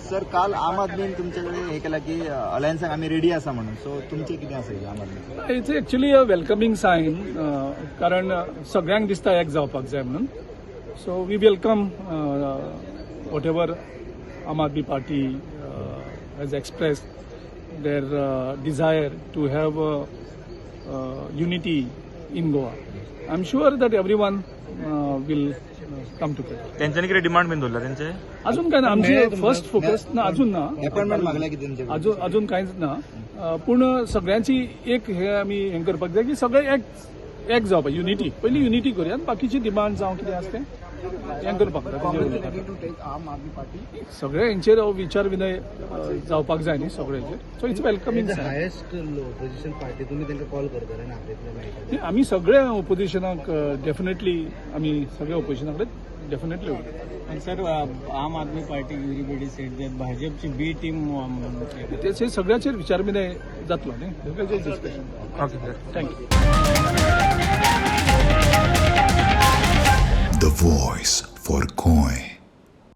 Sir काल आम आदमीन तुमच्याकडे हे केला की अलायन्साक आम्ही रेडी आसा म्हणून सो तुमचे कितें आसा Aam Aadmi it's actually a welcoming sign कारण सगळ्यांक दिसता एक जावपाक जाय म्हणून so we welcome whatever Aam Aadmi party has expressed their desire to have unity in Goa I am sure that everyone will come together. त्यांच्यानी किती डिमांड बीन दवरला त्यांचे अजून काय ना आमची फर्स्ट फोकस ना अजून ना अपॉइंटमेंट मागल्या कितें तुमचे अजून कांयच ना पूण सगळ्यांची एक हे आमी हें करपाक जाय की सगळे एक जावपाक युनिटी पयली युनिटी करूया आनी बाकीची डिमांड जावं कितें आसा तें हें करपाक जाय आम आदमी पार्टी सगळे हेंचेर विचार विनय जावपाक जाय न्ही सगळ्यांचेर so it's welcoming highest opposition party तुम्ही तांकां कॉल करतले ना आपल्या आमी सगळे ओपोजिशनाक डेफिनेटली आमी सगळे ओपोजिशना कडेन डेफिनेटली And sir, आम Aadmi party everybody said that भाजपची बी टीम तेचे सगळ्याचेर विचार विनय जातलो न्ही discussion. Okay sir thank you. The voice for Coin.